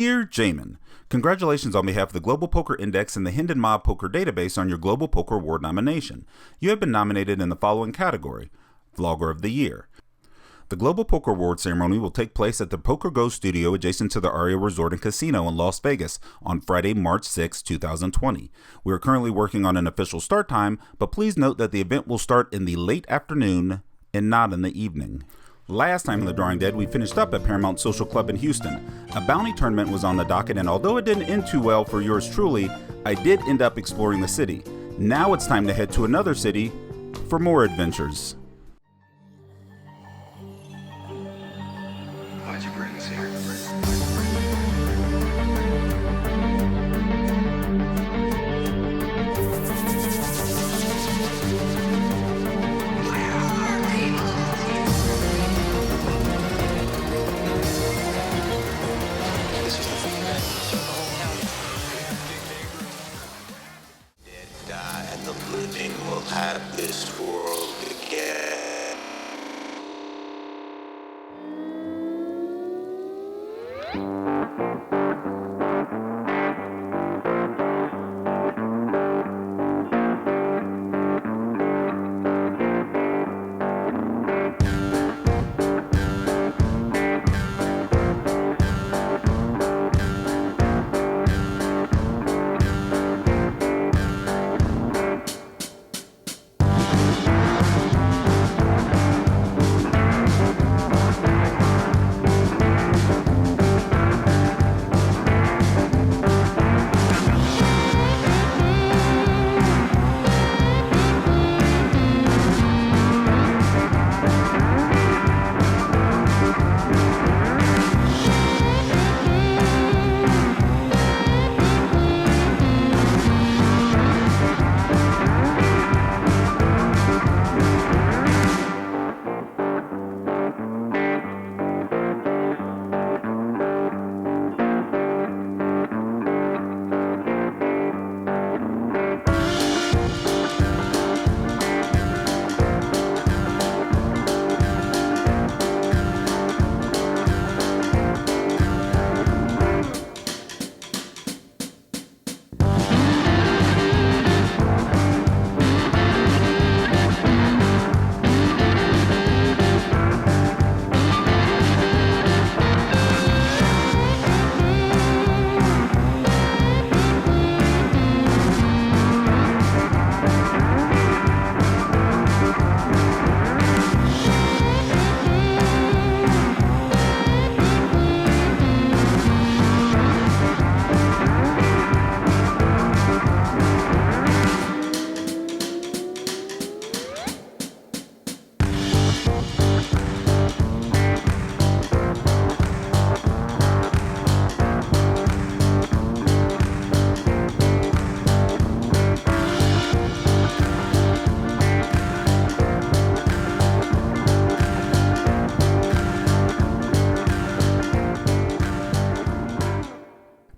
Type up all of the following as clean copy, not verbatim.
Dear Jamin, congratulations on behalf of the Global Poker Index and the Hind and Mob Poker Database on your Global Poker Award nomination. You have been nominated in the following category: Vlogger of the Year. The Global Poker Award ceremony will take place at the Poker Go studio adjacent to the Aria Resort and Casino in Las Vegas on Friday, March 6, 2020. We are currently working on an official start time, but please note that the event will start in the late afternoon and not in the evening. Last time in the Drawing Dead, we finished up at Paramount Social Club in Houston. A bounty tournament was on the docket, and although it didn't end too well for yours truly, I did end up exploring the city. Now it's time to head to another city for more adventures. Why'd you bring us here? And the living will have this world again.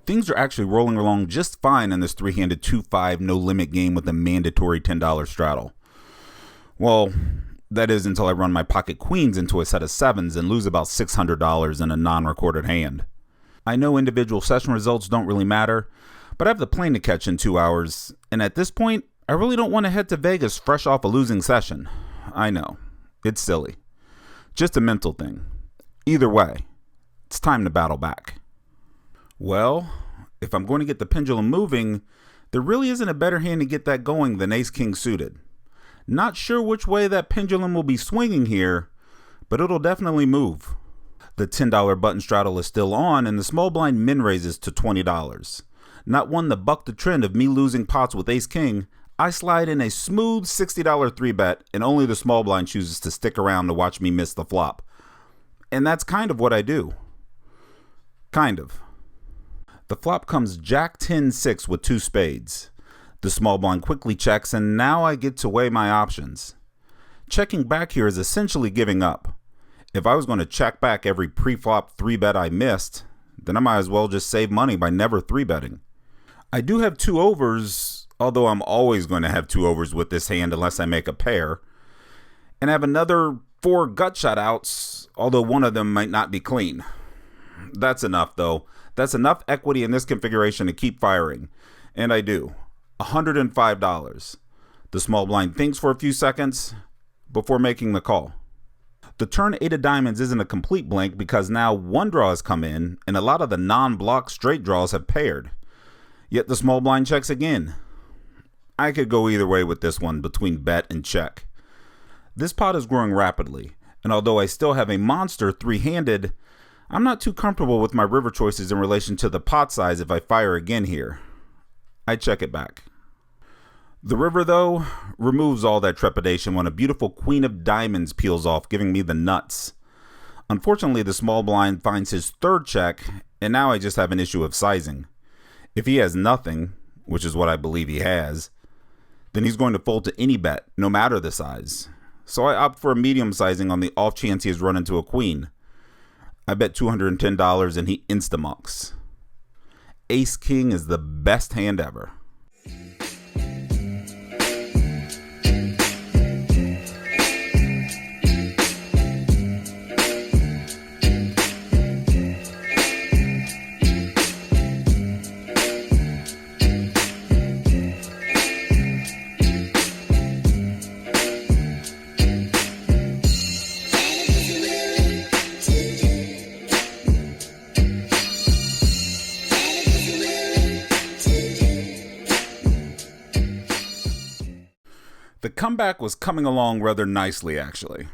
Things are actually rolling along just fine in this three-handed 2-5 no-limit game with a mandatory $10 straddle. Well, that is until I run my pocket queens into a set of sevens and lose about $600 in a non-recorded hand. I know individual session results don't really matter, but I have the plane to catch in 2 hours, and at this point, I really don't want to head to Vegas fresh off a losing session. I know, it's silly. Just a mental thing. Either way, it's time to battle back. Well, if I'm going to get the pendulum moving, there really isn't a better hand to get that going than Ace-King suited. Not sure which way that pendulum will be swinging here, but it'll definitely move. The $10 button straddle is still on, and the small blind min raises to $20. Not one to buck the trend of me losing pots with Ace-King, I slide in a smooth $60 3-bet, and only the small blind chooses to stick around to watch me miss the flop. And that's kind of what I do. Kind of. The flop comes Jack 10-6 with 2 spades. The small blind quickly checks, and now I get to weigh my options. Checking back here is essentially giving up. If I was going to check back every pre-flop 3-bet I missed, then I might as well just save money by never 3-betting. I do have 2 overs, although I'm always going to have 2 overs with this hand unless I make a pair. And I have another 4 gut shot outs, although one of them might not be clean. That's enough though. That's enough equity in this configuration to keep firing. And I do. $105. The small blind thinks for a few seconds before making the call. The turn 8 of diamonds isn't a complete blank because now one draw has come in and a lot of the non-block straight draws have paired. Yet the small blind checks again. I could go either way with this one between bet and check. This pot is growing rapidly, and although I still have a monster three-handed, I'm not too comfortable with my river choices in relation to the pot size if I fire again here. I check it back. The river, though, removes all that trepidation when a beautiful queen of diamonds peels off, giving me the nuts. Unfortunately, the small blind finds his third check, and now I just have an issue of sizing. If he has nothing, which is what I believe he has, then he's going to fold to any bet, no matter the size. So I opt for a medium sizing on the off chance he has run into a queen. I bet $210 and he insta-mucks. Ace King is the best hand ever. The comeback was coming along rather nicely, actually.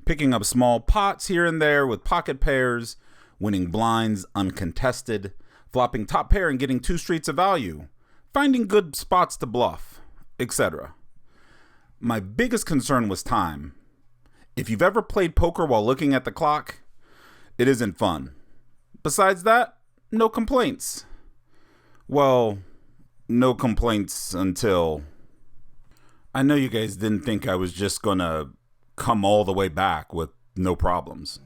Picking up small pots here and there with pocket pairs, winning blinds uncontested, flopping top pair and getting 2 streets of value, finding good spots to bluff, etc. My biggest concern was time. If you've ever played poker while looking at the clock, it isn't fun. Besides that, no complaints. Well, no complaints until... I know you guys didn't think I was just gonna come all the way back with no problems.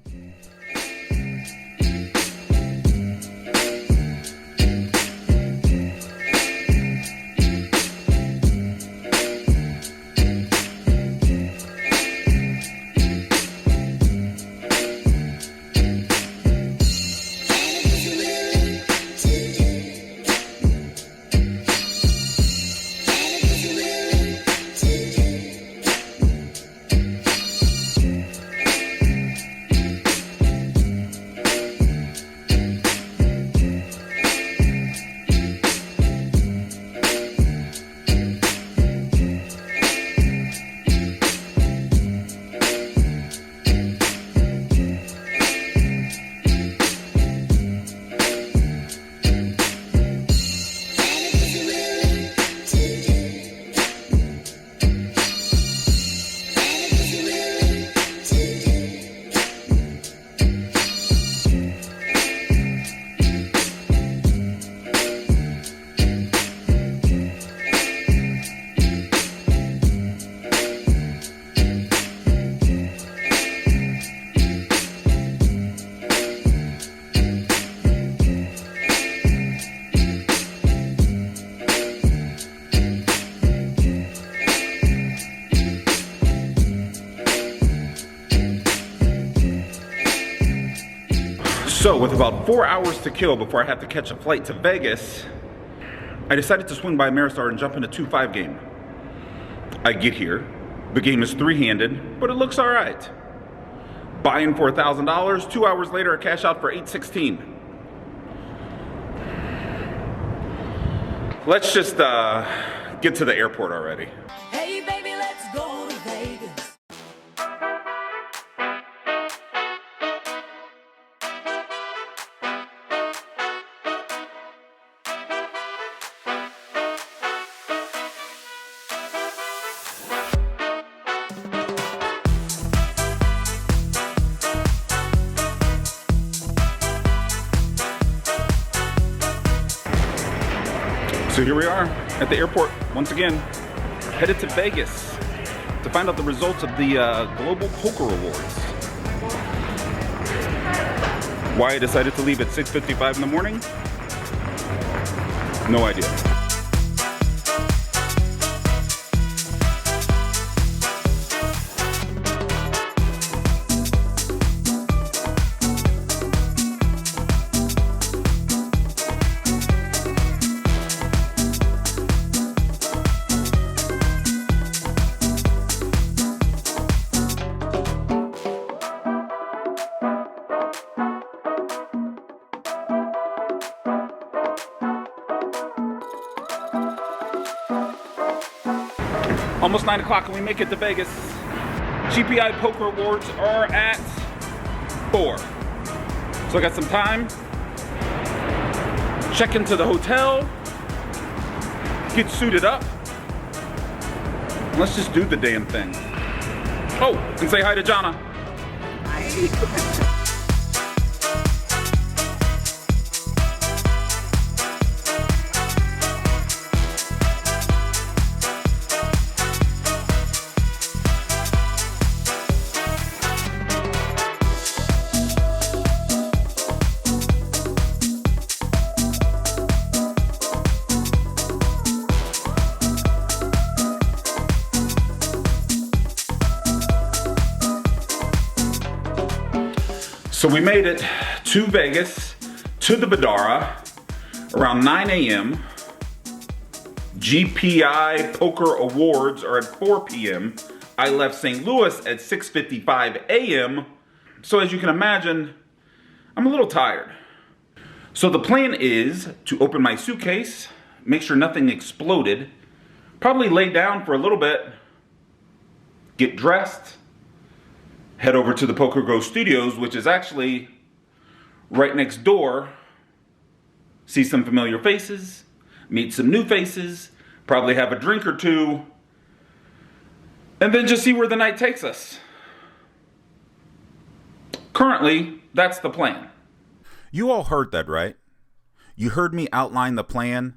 So with about 4 hours to kill before I have to catch a flight to Vegas, I decided to swing by Ameristar and jump in a 2-5 game. I get here, the game is three-handed, but it looks all right. Buy in for $1,000, 2 hours later I cash out for $816. Let's just get to the airport already. Hey baby, let's go to Vegas. So here we are at the airport once again, headed to Vegas to find out the results of the Global Poker Awards. Why I decided to leave at 6:55 in the morning? No idea. Almost 9 o'clock and we make it to Vegas. GPI Poker Awards are at 4. So I got some time. Check into the hotel. Get suited up. Let's just do the damn thing. Oh, and say hi to Jonna. Hi. So we made it to Vegas, to the Badara, around 9 a.m. GPI Poker Awards are at 4 p.m. I left St. Louis at 6:55 a.m. So as you can imagine, I'm a little tired. So the plan is to open my suitcase, make sure nothing exploded, probably lay down for a little bit, get dressed, head over to the Poker Go Studios, which is actually right next door, see some familiar faces, meet some new faces, probably have a drink or two, and then just see where the night takes us. Currently, that's the plan. You all heard that, right? You heard me outline the plan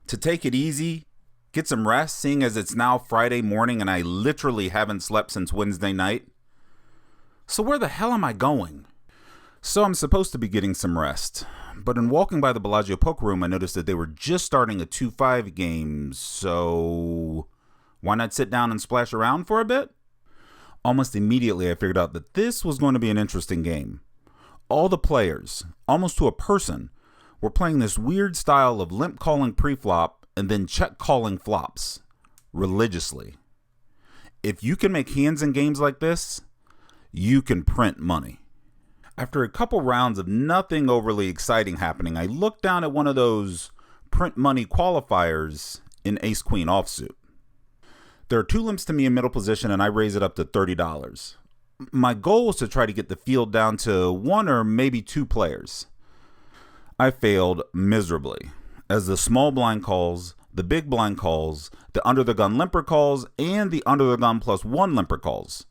to take it easy, get some rest, seeing as it's now Friday morning and I literally haven't slept since Wednesday night. So where the hell am I going? So I'm supposed to be getting some rest, but in walking by the Bellagio Poker Room, I noticed that they were just starting a 2-5 game, so why not sit down and splash around for a bit? Almost immediately, I figured out that this was going to be an interesting game. All the players, almost to a person, were playing this weird style of limp calling pre-flop and then check calling flops, religiously. If you can make hands in games like this, you can print money. After a couple rounds of nothing overly exciting happening, I looked down at one of those print money qualifiers in Ace Queen offsuit. There are 2 limps to me in middle position and I raise it up to $30. My goal was to try to get the field down to 1 or maybe 2 players. I failed miserably, as the small blind calls, the big blind calls, the under the gun limper calls, and the under the gun +1 limper calls.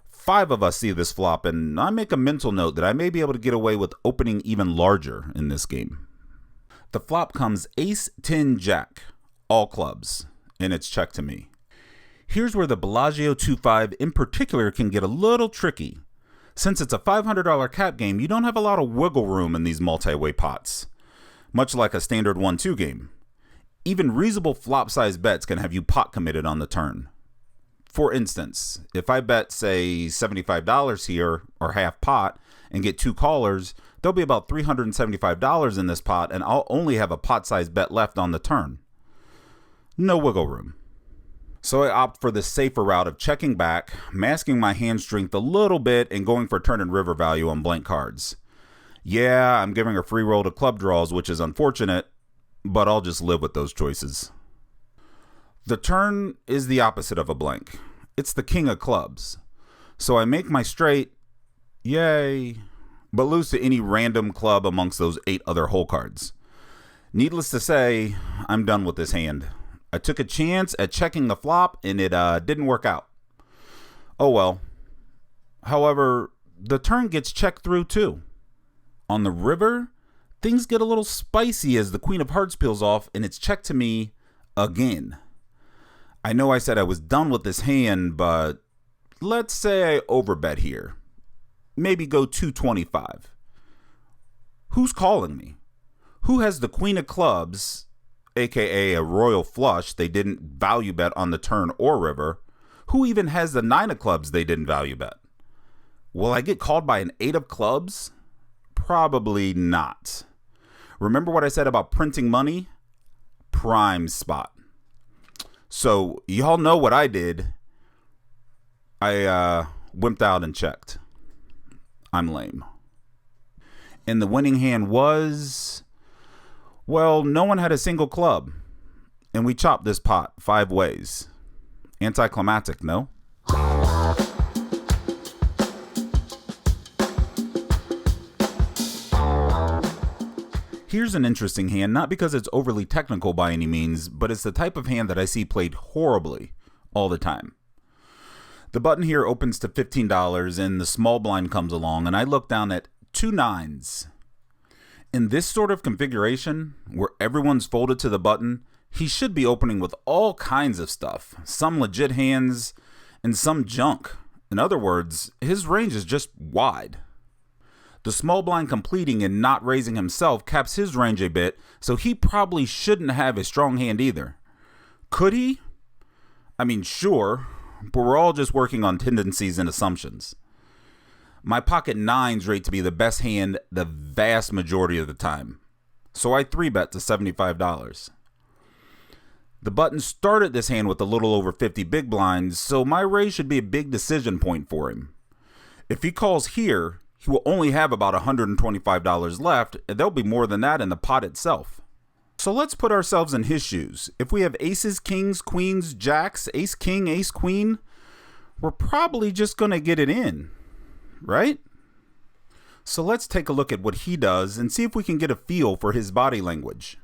5 of us see this flop, and I make a mental note that I may be able to get away with opening even larger in this game. The flop comes Ace 10 Jack, all clubs, and it's check to me. Here's where the Bellagio 2-5 in particular can get a little tricky. Since it's a $500 cap game, you don't have a lot of wiggle room in these multi-way pots, much like a standard 1-2 game. Even reasonable flop size bets can have you pot committed on the turn. For instance, if I bet, say, $75 here, or half pot, and get 2 callers, there'll be about $375 in this pot, and I'll only have a pot-sized bet left on the turn. No wiggle room. So I opt for the safer route of checking back, masking my hand strength a little bit, and going for turn and river value on blank cards. Yeah, I'm giving a free roll to club draws, which is unfortunate, but I'll just live with those choices. The turn is the opposite of a blank. It's the king of clubs. So I make my straight, yay, but lose to any random club amongst those 8 other hole cards. Needless to say, I'm done with this hand. I took a chance at checking the flop and it didn't work out. Oh well. However, the turn gets checked through too. On the river, things get a little spicy as the Queen of Hearts peels off and it's checked to me again. I know I said I was done with this hand, but let's say I overbet here. Maybe go 225. Who's calling me? Who has the Queen of Clubs, aka a royal flush they didn't value bet on the turn or river? Who even has the 9 of clubs they didn't value bet? Will I get called by an 8 of clubs? Probably not. Remember what I said about printing money? Prime spot. So y'all know what I did. I wimped out and checked. I'm lame. And the winning hand was, well, no one had a single club. And we chopped this pot 5 ways. Anticlimactic, no? Here's an interesting hand, not because it's overly technical by any means, but it's the type of hand that I see played horribly all the time. The button here opens to $15 and the small blind comes along, and I look down at 2 9s. In this sort of configuration, where everyone's folded to the button, he should be opening with all kinds of stuff, some legit hands and some junk. In other words, his range is just wide. The small blind completing and not raising himself caps his range a bit, so he probably shouldn't have a strong hand either. Could he? I mean, sure, but we're all just working on tendencies and assumptions. My pocket 9s rate to be the best hand the vast majority of the time, so I 3-bet to $75. The button started this hand with a little over 50 big blinds, so my raise should be a big decision point for him. If he calls here, he will only have about $125 left, and there'll be more than that in the pot itself. So let's put ourselves in his shoes. If we have aces, kings, queens, jacks, ace, king, ace, queen, we're probably just going to get it in, right? So let's take a look at what he does and see if we can get a feel for his body language.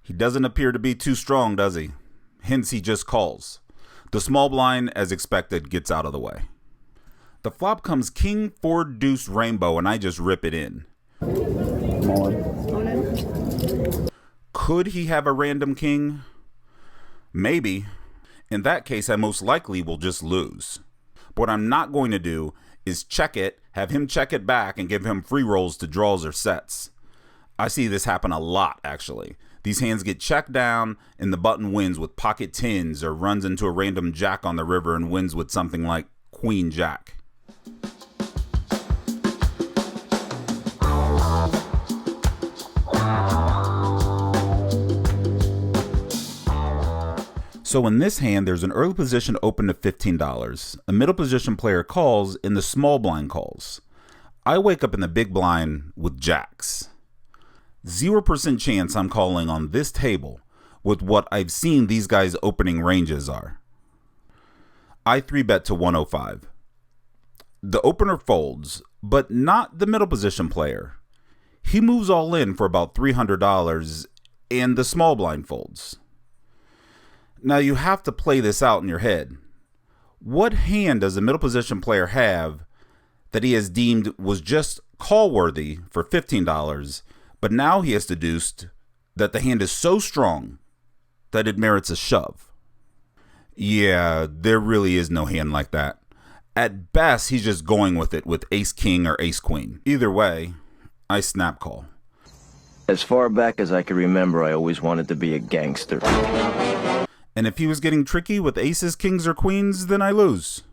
He doesn't appear to be too strong, does he? Hence, he just calls. The small blind, as expected, gets out of the way. The flop comes king, 4, deuce, rainbow, and I just rip it in. Could he have a random king? Maybe. In that case, I most likely will just lose. But what I'm not going to do is check it, have him check it back, and give him free rolls to draws or sets. I see this happen a lot, actually. These hands get checked down and the button wins with pocket 10s or runs into a random jack on the river and wins with something like queen jack. So in this hand, there's an early position open to $15. A middle position player calls and the small blind calls. I wake up in the big blind with jacks. 0% chance I'm calling on this table with what I've seen these guys' opening ranges are. I 3-bet to 105. The opener folds, but not the middle position player. He moves all in for about $300 and the small blind folds. Now you have to play this out in your head. What hand does a middle position player have that he has deemed was just call worthy for $15, but now he has deduced that the hand is so strong that it merits a shove? Yeah, there really is no hand like that. At best, he's just going with it with ace king or ace queen. Either way, I snap call. As far back as I can remember, I always wanted to be a gangster. And if he was getting tricky with aces, kings, or queens, then I lose.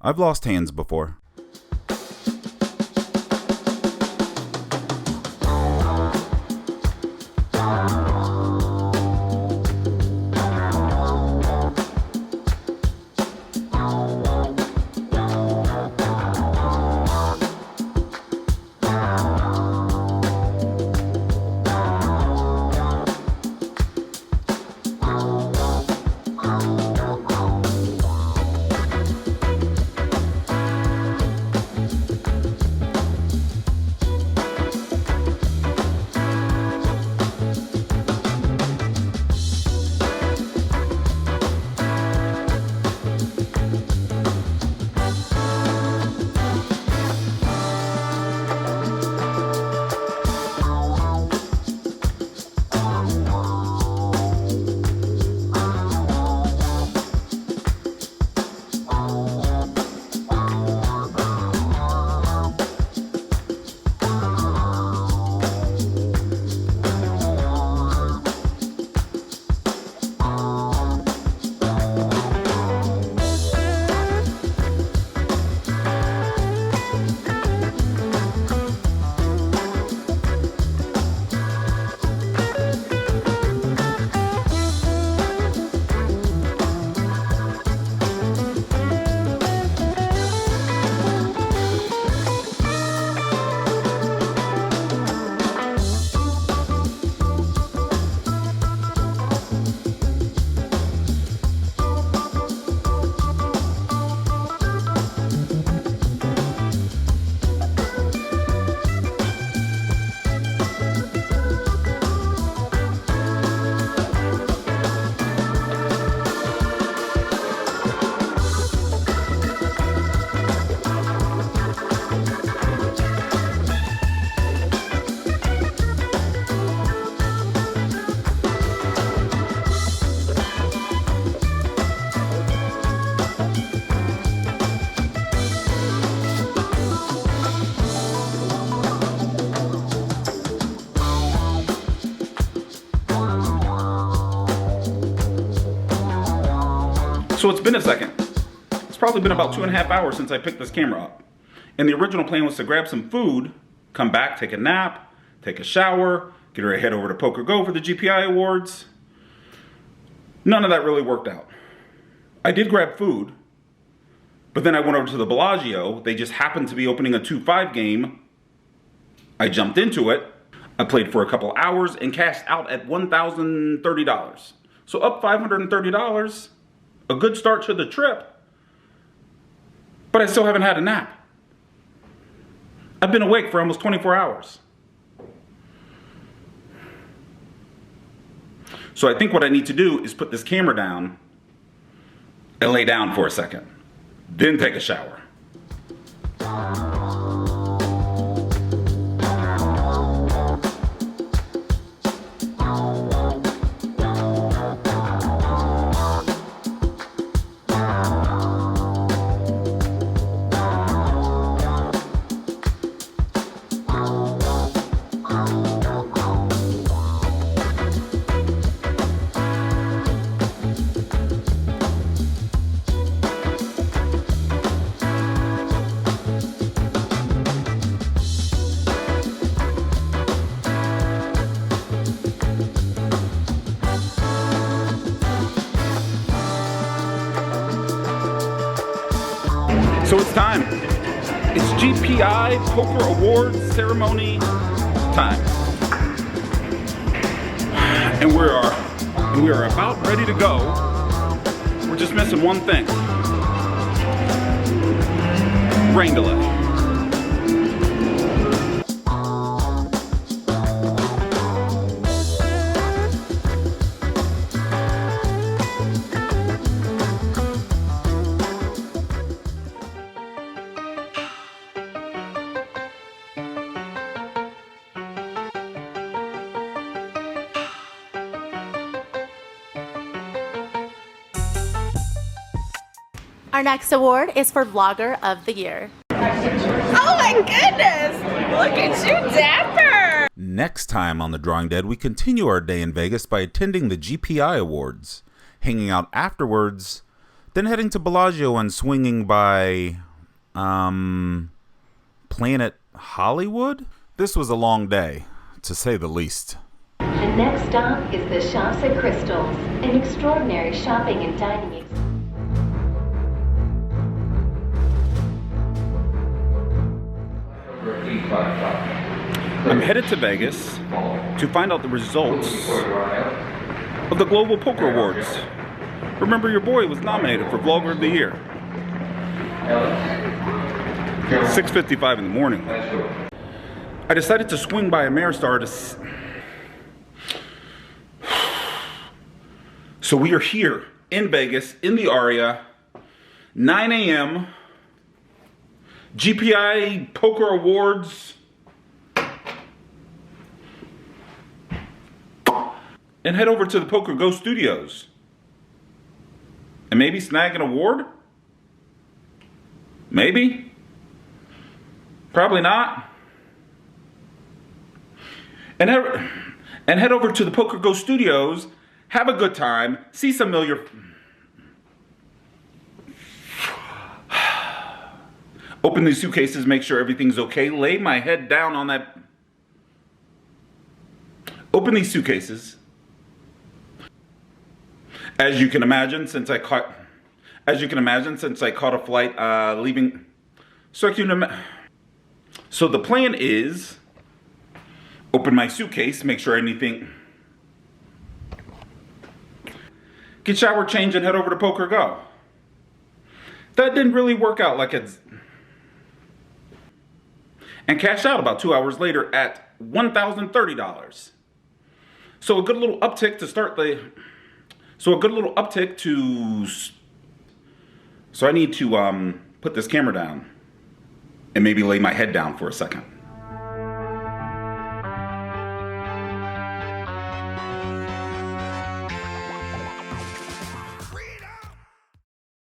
I've lost hands before. So it's been a second. It's probably been about 2.5 hours since I picked this camera up. And the original plan was to grab some food, come back, take a nap, take a shower, get ready to head over to Poker Go for the GPI Awards. None of that really worked out. I did grab food, but then I went over to the Bellagio. They just happened to be opening a 2-5 game. I jumped into it. I played for a couple hours and cashed out at $1,030. So up $530. A good start to the trip, but I still haven't had a nap. I've been awake for almost 24 hours. So I think what I need to do is put this camera down and lay down for a second, then take a shower. So it's time. It's GPI Poker Awards ceremony time. And we are about ready to go. We're just missing one thing. Rain delay. Our next award is for Vlogger of the Year. Oh my goodness! Look at you, dapper! Next time on The Drawing Dead, we continue our day in Vegas by attending the GPI Awards, hanging out afterwards, then heading to Bellagio and swinging by, Planet Hollywood? This was a long day, to say the least. The next stop is the Shops at Crystals, an extraordinary shopping and dining experience. I'm headed to Vegas to find out the results of the Global Poker Awards. Remember, your boy was nominated for Vlogger of the Year. 6:55 in the morning. I decided to swing by Ameristar to... So we are here in Vegas, in the Aria, 9 a.m., GPI Poker Awards, and head over to the Poker Go Studios and maybe snag an award? Maybe? Probably not. And head over to the Poker Go Studios, have a good time, see some familiar... Open these suitcases, make sure everything's okay. Lay my head down on that. Open these suitcases. As you can imagine, since I caught a flight leaving. So the plan is open my suitcase, make sure anything. Get shower, change, and head over to Poker Go. That didn't really work out like it's. And cash out about 2 hours later at $1,030. So a good little uptick to start the... So I need to put this camera down and maybe lay my head down for a second.